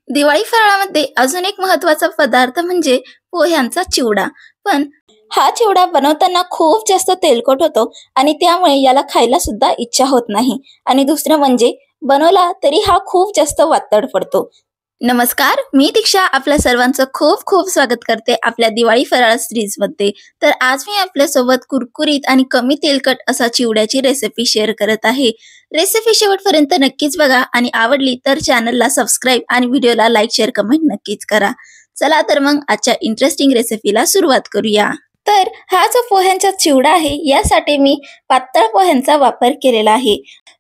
दिवाळी फराळामध्ये अजून एक महत्त्वाचा पदार्थ म्हणजे पोह्यांचा चिवडा. पण हा चिवडा बनवताना खूप जास्त तेलकट होतो आणि त्यामुळे याला खायला सुद्धा इच्छा होत नाही. आणि दुसरं म्हणजे बनवला तरी हा खूप जास्त वातड पडतो. नमस्कार, मी दीक्षा आपल्या सर्वांचं खूप खूप स्वागत करते आपल्या दिवाळी फराळ सीरीजमध्ये. तर आज मी आपल्यासोबत कुरकुरीत आणि कमी तेलकट असा चिवड्याची रेसिपी शेअर करत आहे. रेसिपी शेवटपर्यंत नक्कीच बघा आणि आवडली तर चॅनलला सबस्क्राईब आणि व्हिडिओला लाईक शेअर कमेंट नक्कीच करा. चला तर मग आजच्या इंटरेस्टिंग रेसिपीला सुरुवात करूया. तर हा जो पोह्यांचा चिवडा आहे यासाठी मी पातळ पोह्यांचा वापर केलेला आहे.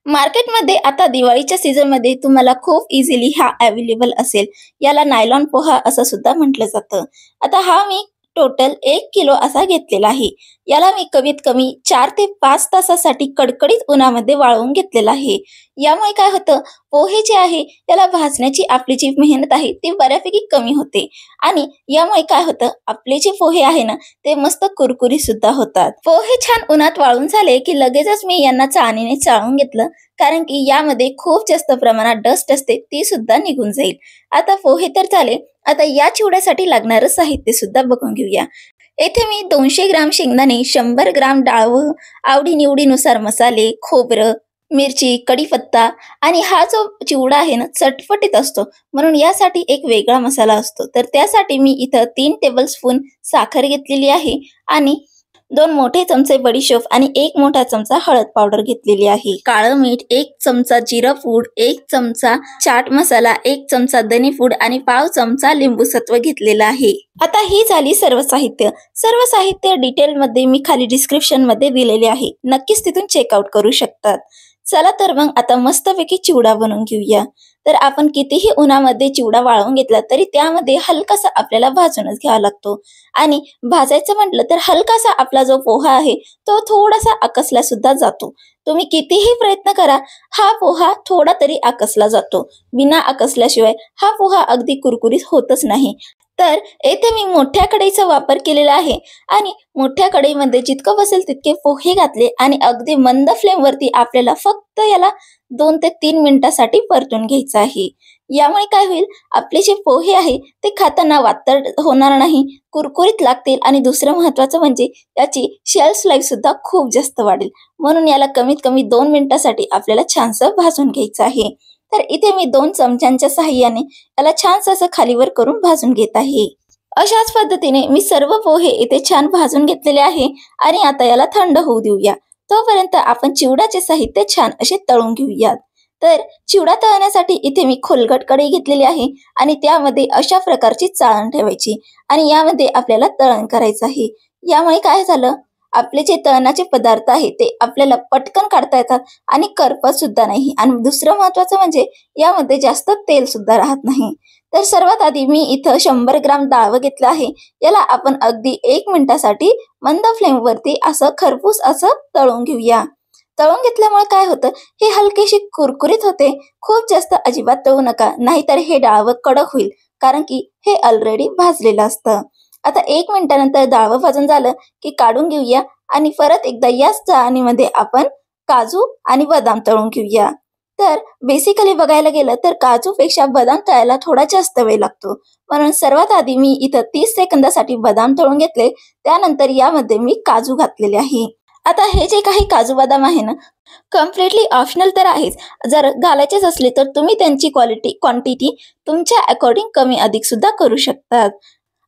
मार्केटमध्ये आता दिवाळीच्या सीझनमध्ये तुम्हाला खूप इझिली हा अवेलेबल असेल. याला नायलॉन पोहा असं सुद्धा म्हटलं जातं. आता हा मी टोटल 1 किलो असा घेतलेला आहे. याला मी कमीत कमी 4 ते 5 तासासाठी कडकडीत उन्हामध्ये वाळवून घेतलेला आहे. यामुळे काय होतं, पोहे जे आहे याला भाजण्याची आपली जी मेहनत आहे ती बऱ्यापैकी कमी होते. आणि यामुळे काय होतं, आपले जे पोहे आहे ना ते मस्त कुरकुरी सुद्धा होतात. पोहे छान उन्हात वाळून झाले की लगेचच मी यांना चाळणीने चाळून घेतलं, कारण की यामध्ये खूप जास्त प्रमाणात डस्ट असते ती सुद्धा निघून जाईल. आता पोहे तर झाले. आता या चिवड्यासाठी लागणारं साहित्य सुद्धा बघून घेऊया. येथे मी 200 ग्राम शेंगदाणे, 100 ग्राम डाळ, आवडी-निवडीनुसार मसाले, खोबरं, मिरची, कढीपत्ता आणि हा जो चिवडा आहे ना चटपटीत असतो म्हणून यासाठी एक वेगळा मसाला असतो. तर त्यासाठी मी इथं 3 टेबलस्पून साखर घेतलेली आहे आणि 2 मोठे चमचे बडीशोप आणि 1 मोठा चमचा हळद पावडर घेतलेली आहे. काळं मीठ, 1 चमचा जिरा पूड, 1 चमचा चाट मसाला, 1 चमचा धने पूड आणि पाव चमचा लिंबू सत्व घेतलेलं आहे. आता ही झाली सर्व साहित्य. सर्व साहित्य डिटेलमध्ये मी खाली डिस्क्रिप्शन मध्ये दिलेले आहे. नक्कीच तिथून चेकआउट करू शकतात. चला तर मग आता मस्तपैकी चिवडा बनवून घेऊया. तर आपण कितीही उन्हामध्ये चिवडा वाळवून घेतला तरी त्यामध्ये हलकासा आपल्याला भाजूनच घ्यावा लागतो. आणि भाजायचं म्हटलं तर हलकासा आपला जो पोहा आहे तो थोडासा आकसला सुद्धा जातो. तुम्ही कितीही प्रयत्न करा, हा पोहा थोडा तरी आकसला जातो. बिना आकसल्याशिवाय हा पोहा अगदी कुरकुरीत होतच नाही. तर येथे मी मोठ्या कढईचा वापर केलेला आहे आणि मोठ्या कढईमध्ये जितकं बसेल तितके पोहे घातले आणि अगदी मंद फ्लेम वरती आपल्याला फक्त याला 2 ते 3 मिनिटासाठी परतून घ्यायचं आहे. यामुळे काय होईल, आपले जे पोहे आहे ते खाताना वातड होणार नाही, कुरकुरीत लागतील आणि दुसरं महत्वाचं म्हणजे याची शेल्फ लाईफ सुद्धा खूप जास्त वाढेल. म्हणून याला कमीत कमी 2 मिनिटासाठी आपल्याला छानसं भाजून घ्यायचं आहे. तर इथे मी 2 चमच्यांच्या साहाय्याने याला छानसं असं खालीवर करून भाजून घेत आहे. अशाच पद्धतीने मी सर्व पोहे इथे छान भाजून घेतलेले आहे आणि आता याला थंड होऊ देऊया. तोपर्यंत आपण चिवड्याचे साहित्य छान असे तळून घेऊयात. तर चिवडा तळण्यासाठी इथे मी खोलगट कढई घेतलेली आहे आणि त्यामध्ये अशा प्रकारची चाळण ठेवायची आणि यामध्ये आपल्याला तळण करायचं आहे. यामुळे काय झालं, आपले जे तळणाचे पदार्थ आहे ते आपल्याला पटकन काढता येतात आणि करपत सुद्धा नाही. आणि दुसरं महत्वाचं म्हणजे यामध्ये जास्त तेल सुद्धा राहत नाही. तर सर्वात आधी मी इथं 100 ग्राम डाळ घेतलं आहे. याला आपण अगदी 1 मिनिटासाठी मंद फ्लेम वरती असं खरपूस असं तळून घेऊया. तळून घेतल्यामुळे काय होतं, हे हलकेशी कुरकुरीत होते. खूप जास्त अजिबात तळू नका, नाहीतर हे डाळवं कडक होईल, कारण की हे ऑलरेडी भाजलेलं असतं. आता 1 मिनिटानंतर डाळवं भाजून झालं की काढून घेऊया आणि परत एकदा याच चाळणीमध्ये आपण काजू आणि बदाम तळून घेऊया. तर बेसिकली बघायला गेलं तर काजूपेक्षा बदाम तळायला थोडा जास्त वेळ लागतो. म्हणून सर्वात आधी मी इथं 30 सेकंदासाठी बदाम तळून घेतले. त्यानंतर यामध्ये मी काजू घातलेले आहे. आता हे जे काही काजू बदाम आहे ना, कम्प्लिटली ऑप्शनल तर आहेच. जर घालायचेच असले तर तुम्ही त्यांची क्वांटिटी तुमच्या अकॉर्डिंग कमी अधिक सुद्धा करू शकतात.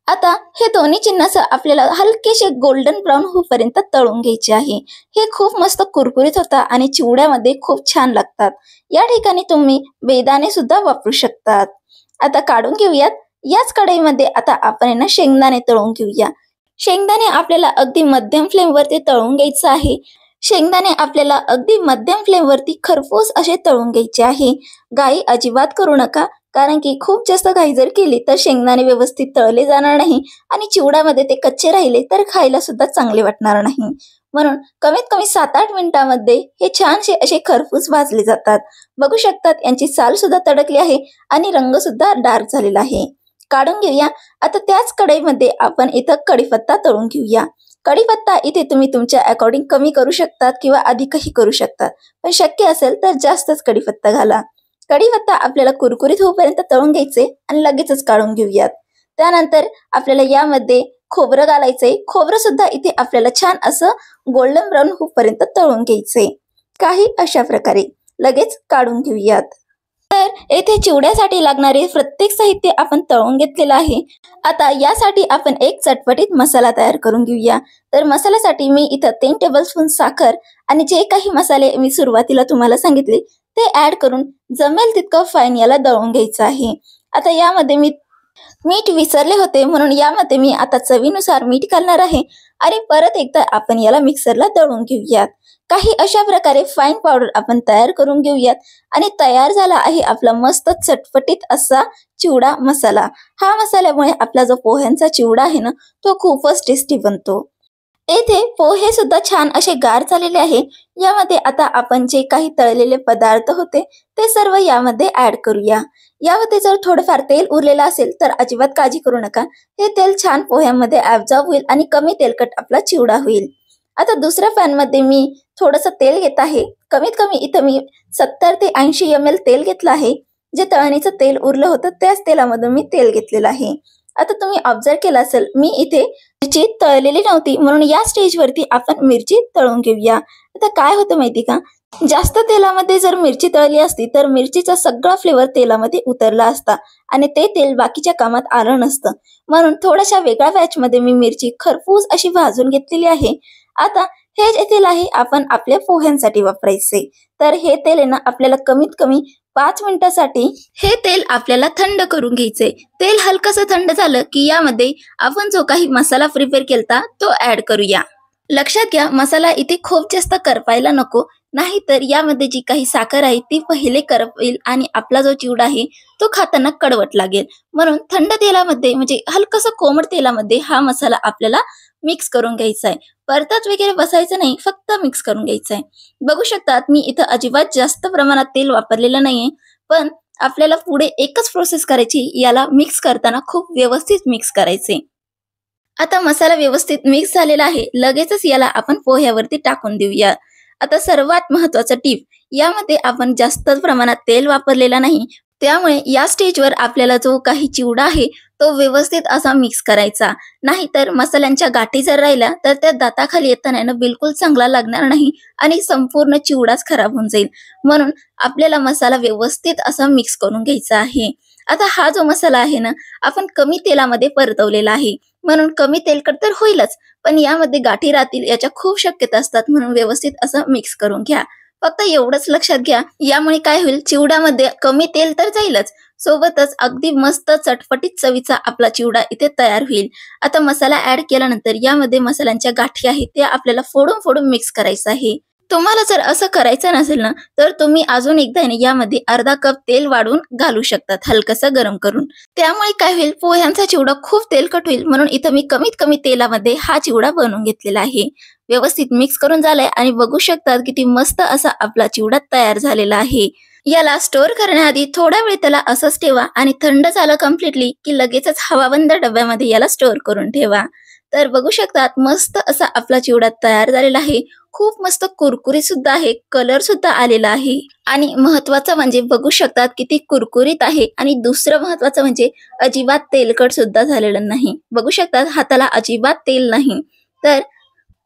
आता हे दोन्ही चिन्हाचं आपल्याला हलकेसे गोल्डन ब्राऊन होईपर्यंत तळून घ्यायचे आहे. हे खूप मस्त कुरकुरीत होतात आणि चिवड्यामध्ये खूप छान लागतात. या ठिकाणी तुम्ही बेदाणे सुद्धा वापरू शकतात. आता काढून घेऊयात. याच कढईमध्ये आता आपण शेंगदाणे तळून घेऊया. शेंगदाणे आपल्याला अगदी मध्यम फ्लेम वरती तळून घ्यायचं आहे. शेंगदाणे आपल्याला अगदी मध्यम फ्लेम वरती खरपूस असे तळून घ्यायचे आहे. घाई अजिबात करू नका, कारण की खूप जास्त घाई जर केली तर शेंगदाणे व्यवस्थित तळले जाणार नाही आणि चिवड्यामध्ये ते कच्चे राहिले तर खायला सुद्धा चांगले वाटणार नाही. म्हणून कमीत कमी 7-8 मिनिटांमध्ये हे छानसे असे खरपूस भाजले जातात. बघू शकतात यांची साल सुद्धा तडकली आहे आणि रंग सुद्धा डार्क झालेला आहे. काढून घेऊया. आता त्याच कढईमध्ये आपण इथं कढीपत्ता तळून घेऊया. कढीपत्ता इथे तुम्ही तुमच्या अकॉर्डिंग कमी करू शकतात किंवा अधिकही करू शकतात, पण शक्य असेल तर जास्तच कढीपत्ता घाला. कढीपत्ता आपल्याला कुरकुरीत होईपर्यंत तळून घ्यायचे आणि लगेचच काढून घेऊयात। त्यानंतर आपल्याला यामध्ये खोबरं घालायचंय। खोबरं सुद्धा इथे आपल्याला छान असं गोल्डन ब्राऊन होईपर्यंत तळून घ्यायचंय। काही अशा प्रकारे लगेच काढून घेऊयात। तर येथे चिवड्यासाठी लागणारे प्रत्येक साहित्य आपण तळून घेतलेलं आहे। आता यासाठी आपण एक चटपटीत मसाला तयार करून घेऊया। तर मसाल्यासाठी मी इथं 3 टेबलस्पून साखर आणि जे काही मसाले मी सुरुवातीला तुम्हाला सांगितले ते ऍड करून जमेल तितकं फाईन याला दळून घ्यायचं आहे। आता यामध्ये मी मीठ विसरले होते म्हणून यामध्ये मी आता चवीनुसार मीठ घालणार आहे आणि परत एकदा आपण याला मिक्सरला दळून घेऊयात। काही अशा प्रकारे फाईन पावडर आपण तयार करून घेऊयात आणि तयार झाला आहे आपला मस्त चटपटीत असा चिवडा मसाला। हा मसाल्यामुळे आपला जो पोह्यांचा चिवडा आहे ना तो खूपच टेस्टी बनतो। येथे पोहे सुद्धा छान असे गार झालेले आहे। यामध्ये आता आपण जे काही तळलेले पदार्थ होते ते सर्व यामध्ये ऍड करूया। यामध्ये जर थोडंफार तेल उरलेलं असेल तर अजिबात काळजी करू नका, हे तेल छान पोह्यामध्ये ऍब्झॉर्ब होईल आणि कमी तेलकट आपला चिवडा होईल। आता दुसऱ्या पॅन मध्ये मी थोडंसं तेल घेत आहे। कमीत कमी इथं मी 70 ते 80 ml तेल घेतलं आहे। जे तळणीचं तेल उरलं होतं त्याच तेलामधून मी तेल घेतलेलं आहे। आता तुम्ही ऑब्झर्व केलं असेल मी इथे मिरची तळलेली नव्हती म्हणून या स्टेजवरती आपण मिरची तळून घेऊया। आता काय होतं माहिती का, जास्त तेलामध्ये जर मिरची तळली असती तर मिरचीचा सगळा फ्लेवर तेलामध्ये उतरला असता आणि ते तेल बाकीच्या कामात आलं नसतं। म्हणून थोड्याशा वेगळ्या बॅचमध्ये मी मिरची खरपूस अशी भाजून घेतलेली आहे। आता हे जे तेल आहे आपण आपल्या पोह्यांसाठी वापरायचे। तर हे तेल आहे ना आपल्याला कमीत कमी 5 मिनिटांसाठी हे तेल आपल्याला थंड करून घ्यायचे। तेल हलकसं थंड झालं की यामध्ये आपण जो काही मसाला प्रिपेअर केलता तो ऍड करूया। लक्षात घ्या मसाला इथे खूप जास्त करपायला नको, नाहीतर यामध्ये जी काही साखर आहे ती पहिले करपेल आणि आपला जो चिवडा आहे तो खाताना कडवट लागेल। म्हणून थंड तेलामध्ये म्हणजे हलकसं कोमट तेलामध्ये हा मसाला आपल्याला मिक्स करून घ्यायचा आहे। परतत वगैरे बसायचं नाही, फक्त मिक्स करून घ्यायचं आहे। बघू शकतात मी इथं अजिबात जास्त प्रमाणात तेल वापरलेलं नाहीये, पण आपल्याला पुढे एकच प्रोसेस करायची, याला मिक्स करताना खूप व्यवस्थित मिक्स करायचे। आता मसाला व्यवस्थित मिक्स झालेला आहे, लगेचच याला आपण पोह्यावरती टाकून देऊया। आता सर्वात महत्वाचं टिप, यामध्ये आपण जास्त प्रमाणात तेल वापरलेला नाही, त्यामुळे या स्टेजवर आपल्याला जो काही चिवडा आहे तो व्यवस्थित असा मिक्स करायचा। नाहीतर मसाल्यांच्या गाठी जर राहिल्या तर त्या दाताखाली येताना बिलकुल चांगला लागणार नाही आणि संपूर्ण चिवडाच खराब होऊन जाईल। म्हणून आपल्याला मसाला व्यवस्थित असा मिक्स करून घ्यायचा आहे। आता हा जो मसाला आहे ना आपण कमी तेलामध्ये परतवलेला आहे, म्हणून कमी तेलकट तर होईलच, पण यामध्ये गाठी राहतील याच्या खूप शक्यता असतात। म्हणून व्यवस्थित असं मिक्स करून घ्या। फक्त एवढंच लक्षात घ्या, यामुळे काय होईल चिवड्यामध्ये कमी तेल तर जाईलच, सोबतच अगदी मस्त चटपटीत चवीचा आपला चिवडा इथे तयार होईल। आता मसाला ऍड केल्यानंतर यामध्ये मसाल्यांच्या गाठी आहेत त्या आपल्याला फोडून फोडून मिक्स करायचं आहे। तुम्हाला जर असं करायचं नसेल ना तर तुम्ही अजून एकदा यामध्ये अर्धा कप तेल वाढून घालू शकतात हलकसं गरम करून। त्यामुळे काय होईल पोह्यांचा चिवडा खूप तेलकट होईल, म्हणून इथं मी कमीत कमी तेलामध्ये हा चिवडा बनवून घेतलेला आहे। व्यवस्थित मिक्स करून झालाय आणि बघू शकतात किती मस्त असा आपला चिवडा तयार झालेला आहे। याला स्टोअर करण्याआधी थोडा वेळ त्याला असंच ठेवा आणि थंड झालं कम्प्लिटली की लगेचच हवाबंद डब्यामध्ये याला स्टोअर करून ठेवा। तर बघू शकतात मस्त असा आपला चिवडा तयार झालेला आहे। खूप मस्त कुरकुरीत सुद्धा आहे, कलर सुद्धा आलेला आहे आणि महत्वाचं म्हणजे बघू शकतात किती कुरकुरीत आहे आणि दुसरं महत्वाचं म्हणजे अजिबात तेलकट सुद्धा झालेलं नाही। बघू शकतात हाताला अजिबात तेल नाही। तर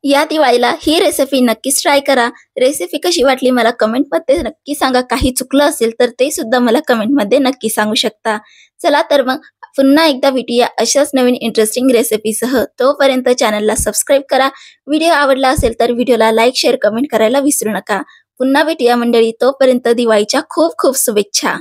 या दिवाळीला ही रेसिपी नक्कीच ट्राय करा। रेसिपी कशी वाटली मला कमेंटमध्ये नक्की सांगा, काही चुकलं असेल तर ते सुद्धा मला कमेंटमध्ये नक्की सांगू शकता। चला तर मग पुन्हा एकदा भेटूया अशाच नवीन इंटरेस्टिंग रेसिपीसह। तोपर्यंत चॅनलला सबस्क्राईब करा। व्हिडिओ आवडला असेल तर व्हिडिओला लाईक शेअर कमेंट करायला विसरू नका। पुन्हा भेटूया मंडळी, तोपर्यंत दिवाळीच्या खूप खूप शुभेच्छा।